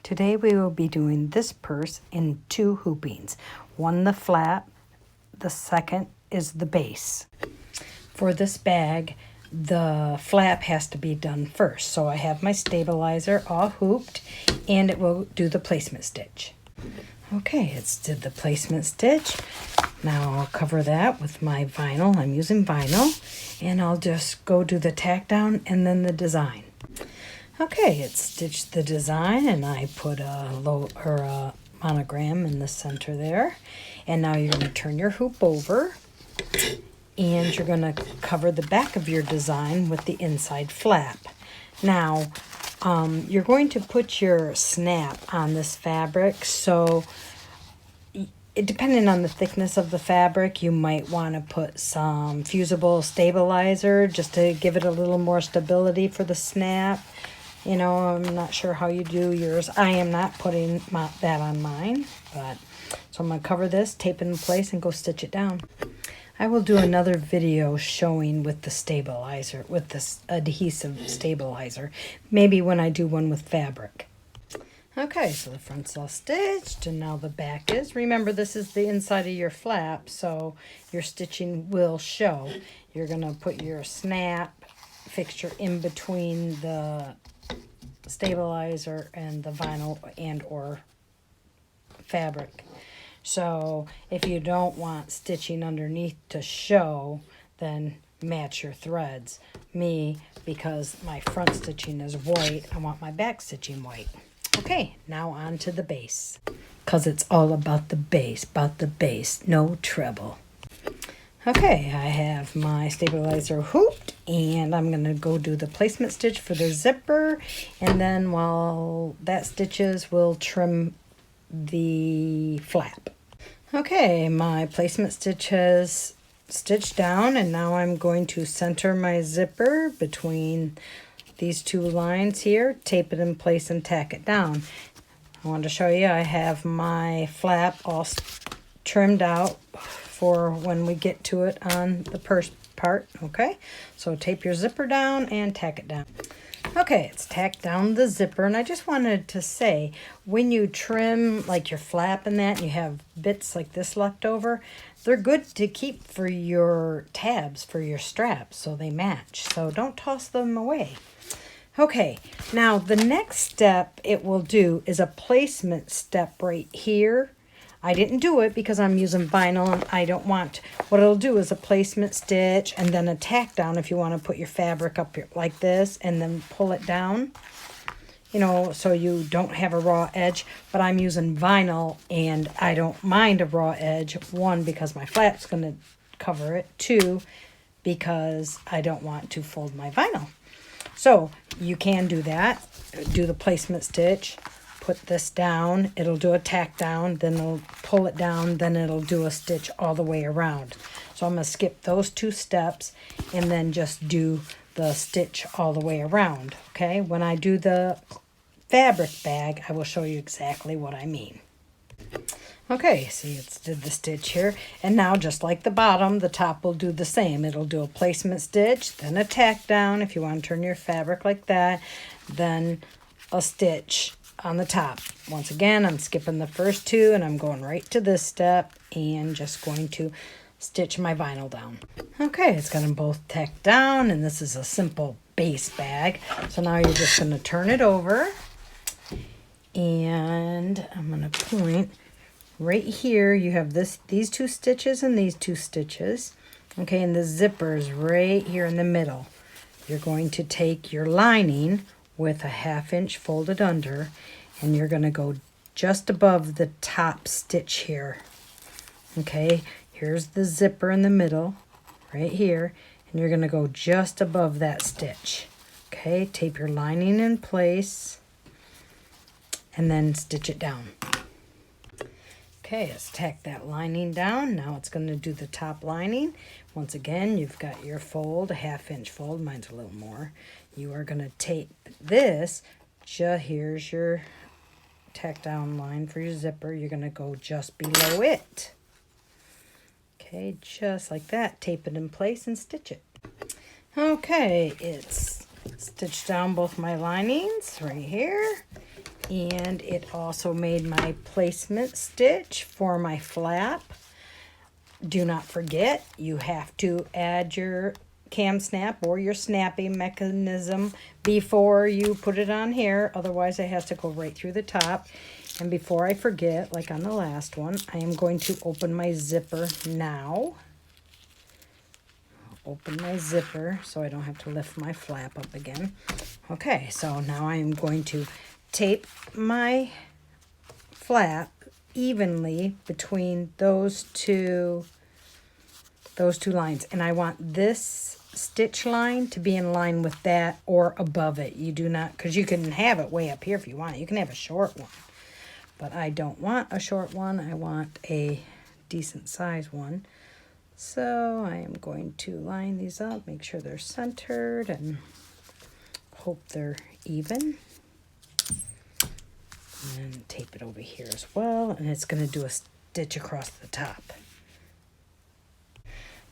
Today we will be doing this purse in two hoopings. One the flap, the second is the base. For this bag, the flap has to be done first. So I have my stabilizer all hooped and it will do the placement stitch. Okay, it's did the placement stitch. Now I'll cover that with my vinyl. I'm using vinyl and I'll just go do the tack down and then the design. Okay, it's stitched the design and I put a monogram in the center there. And now you're going to turn your hoop over and you're going to cover the back of your design with the inside flap. Now, you're going to put your snap on this fabric, so depending on the thickness of the fabric, you might want to put some fusible stabilizer just to give it a little more stability for the snap. You know, I'm not sure how you do yours. I am not putting that on mine, but so I'm going to cover this, tape it in place, and go stitch it down. I will do another video showing with the stabilizer, with this adhesive stabilizer, maybe when I do one with fabric. Okay, so the front's all stitched, and now the back is. Remember, this is the inside of your flap, so your stitching will show. You're going to put your snap fixture in between the stabilizer and the vinyl and or fabric. So if you don't want stitching underneath to show, then match your threads. Me, because my front stitching is white, I want my back stitching white. Okay, now on to the base, because it's all about the base, no treble. Okay, I have my stabilizer hooped, and I'm going to go do the placement stitch for the zipper, and then while that stitches, we'll trim the flap. Okay, my placement stitch has stitched down, and now I'm going to center my zipper between these two lines here, tape it in place, and tack it down. I wanted to show you I have my flap all trimmed out for when we get to it on the purse part. Okay, so tape your zipper down and tack it down. Okay, it's tacked down the zipper, and I just wanted to say, when you trim like your flap and that, and you have bits like this left over, they're good to keep for your tabs, for your straps, so they match. So don't toss them away. Okay, now the next step it will do is a placement step right here. I didn't do it because I'm using vinyl and I don't want. What it'll do is a placement stitch and then a tack down if you want to put your fabric up here like this and then pull it down, you know, so you don't have a raw edge. But I'm using vinyl and I don't mind a raw edge. One, because my flap's going to cover it. Two, because I don't want to fold my vinyl. So you can do that. Do the placement stitch. Put this down, it'll do a tack down, then it'll pull it down, then it'll do a stitch all the way around. So I'm going to skip those two steps and then just do the stitch all the way around. Okay, when I do the fabric bag, I will show you exactly what I mean. Okay, see, it's did the stitch here, and now just like the bottom, the top will do the same. It'll do a placement stitch, then a tack down if you want to turn your fabric like that, then a stitch on the top. Once again, I'm skipping the first two and I'm going right to this step and just going to stitch my vinyl down. Okay, it's got them both tacked down, and this is a simple base bag. So now you're just going to turn it over, and I'm going to point right here. You have these two stitches and these two stitches. Okay, and the zipper's right here in the middle. You're going to take your lining with a 1/2 inch folded under, and you're going to go just above the top stitch here. Okay, here's the zipper in the middle right here, and you're going to go just above that stitch. Okay, tape your lining in place and then stitch it down. Okay, let's tack that lining down. Now it's going to do the top lining. Once again, you've got your fold, a 1/2 inch fold. Mine's a little more. You are going to tape this. Here's your tack down line for your zipper. You're going to go just below it. Okay, just like that. Tape it in place and stitch it. Okay, it's stitched down both my linings right here. And it also made my placement stitch for my flap. Do not forget, you have to add your cam snap or your snapping mechanism before you put it on here. Otherwise, it has to go right through the top. And before I forget, like on the last one, I am going to open my zipper now. Open my zipper so I don't have to lift my flap up again. Okay, so now I am going to tape my flap evenly between those two lines, and I want this stitch line to be in line with that or above it. You do not, because you can have it way up here if you want it. You can have a short one, but I don't want a short one. I want a decent size one. So I am going to line these up, make sure they're centered, and hope they're even. And tape it over here as well, and it's going to do a stitch across the top.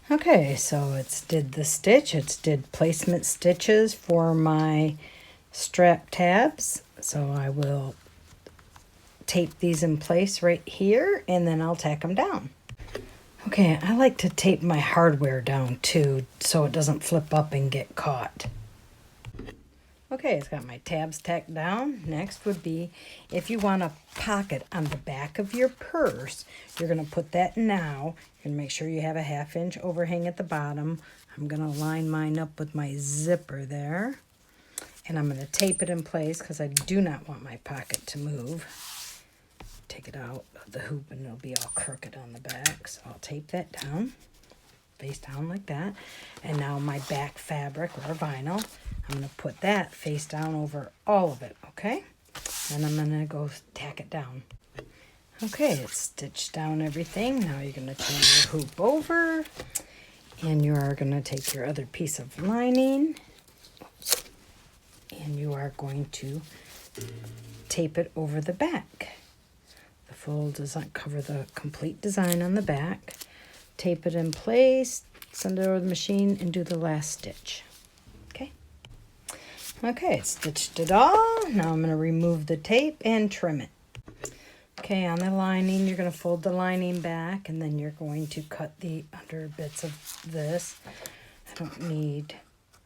Okay, so it's did the stitch. It's did placement stitches for my strap tabs. So I will tape these in place right here, and then I'll tack them down. Okay, I like to tape my hardware down too, so it doesn't flip up and get caught. Okay, it's got my tabs tacked down. Next would be, if you want a pocket on the back of your purse, you're going to put that now. You're going to make sure you have a 1/2 inch overhang at the bottom. I'm going to line mine up with my zipper there. And I'm going to tape it in place because I do not want my pocket to move. Take it out of the hoop and it'll be all crooked on the back. So I'll tape that down, face down like that. And now my back fabric or vinyl, I'm going to put that face down over all of it, okay? And I'm going to go tack it down. Okay, it's stitched down everything. Now you're going to turn your hoop over, and you are going to take your other piece of lining, and you are going to tape it over the back. The full design, cover the complete design on the back, tape it in place, send it over the machine, and do the last stitch. Okay, it's stitched it all. Now I'm going to remove the tape and trim it. Okay, on the lining, you're going to fold the lining back, and then you're going to cut the under bits of this. I don't need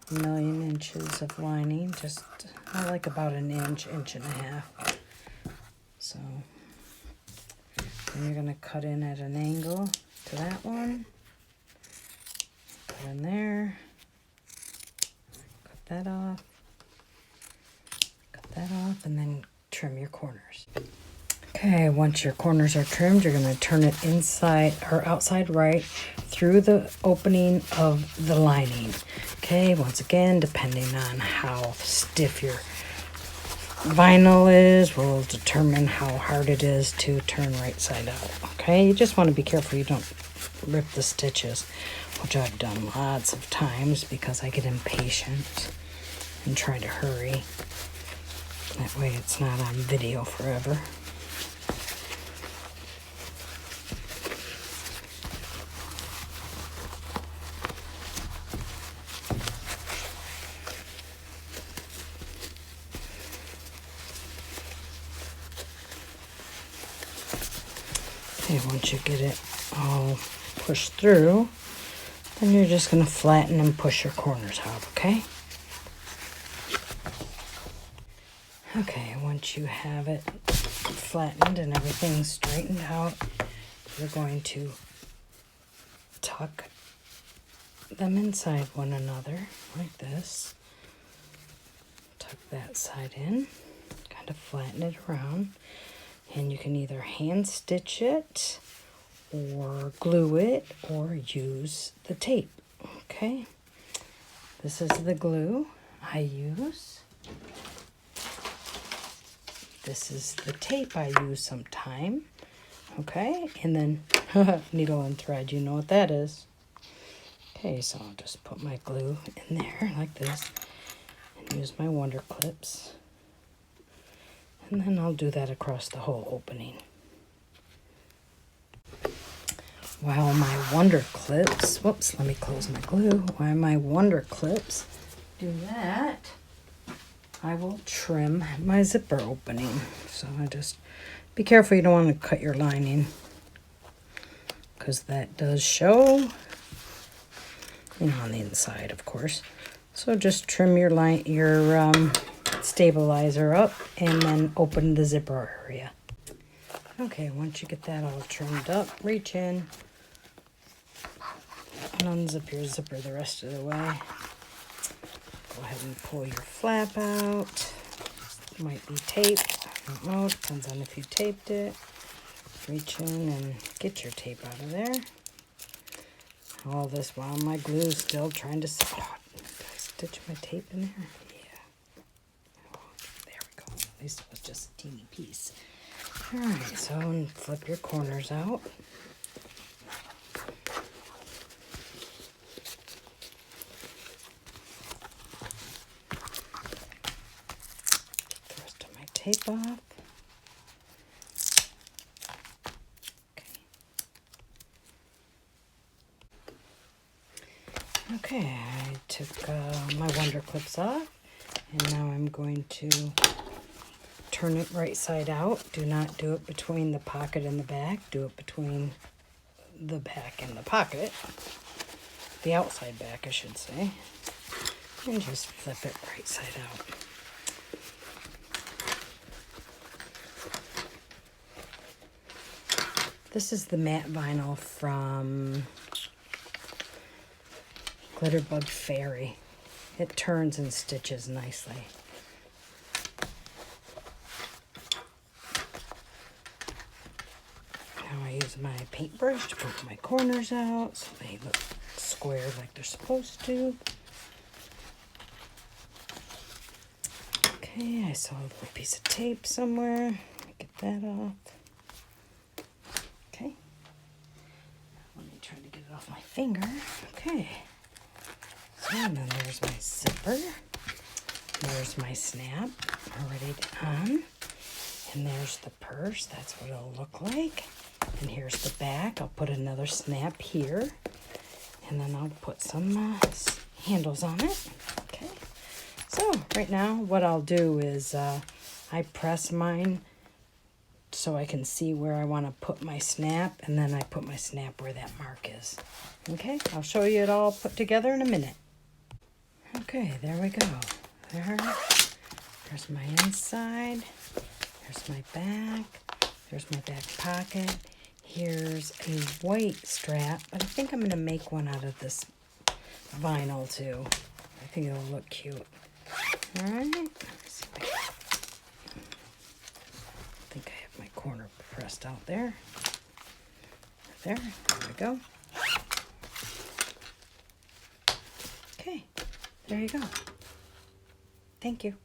a million inches of lining, just I like about an inch, inch and a half. So then you're going to cut in at an angle to that one. Cut in there. Cut that off. That off, and then trim your corners. Okay, once your corners are trimmed, you're going to turn it inside or outside right through the opening of the lining. Okay, once again, depending on how stiff your vinyl is, will determine how hard it is to turn right side out. Okay, you just want to be careful you don't rip the stitches, which I've done lots of times because I get impatient and try to hurry. That way it's not on video forever. Okay, once you get it all pushed through, then you're just going to flatten and push your corners out, okay? Okay, once you have it flattened and everything straightened out, you're going to tuck them inside one another like this. Tuck that side in, kind of flatten it around, and you can either hand stitch it or glue it or use the tape. Okay, this is the glue I use. This is the tape I use sometime. Okay, and then needle and thread, you know what that is. Okay, so I'll just put my glue in there like this and use my wonder clips. And then I'll do that across the whole opening. While my wonder clips, whoops, let me close my glue. While my wonder clips do that, I will trim my zipper opening. So I just be careful you don't want to cut your lining, because that does show, you know, on the inside, of course. So just trim your stabilizer up and then open the zipper area. Okay, once you get that all trimmed up, reach in and unzip your zipper the rest of the way. Go ahead and pull your flap out. It might be taped. I don't know, depends on if you taped it. Reach in and get your tape out of there. All this while my glue is still trying to did I stitch my tape in there? Yeah. Oh, there we go. At least it was just a teeny piece. Alright, so flip your corners out. Get the rest of my tape off. Okay, I took my Wonder Clips off, and now I'm going to turn it right side out. Do not do it between the pocket and the back. Do it between the back and the pocket. The outside back, I should say. And just flip it right side out. This is the matte vinyl from Glitterbug Fairy. It turns and stitches nicely. Now I use my paintbrush to put my corners out so they look square like they're supposed to. Okay, I saw a little piece of tape somewhere. Let me get that off. Okay. Let me try to get it off my finger. Okay. So, and then there's my zipper. There's my snap already on. And there's the purse. That's what it'll look like. And here's the back. I'll put another snap here. And then I'll put some handles on it. Okay. So right now what I'll do is I press mine so I can see where I want to put my snap. And then I put my snap where that mark is. Okay. I'll show you it all put together in a minute. Okay, there we go. There's my inside. There's my back. There's my back pocket. Here's a white strap, but I think I'm going to make one out of this vinyl too. I think it'll look cute. All right. I think I have my corner pressed out there. There we go. Okay, there you go. Thank you.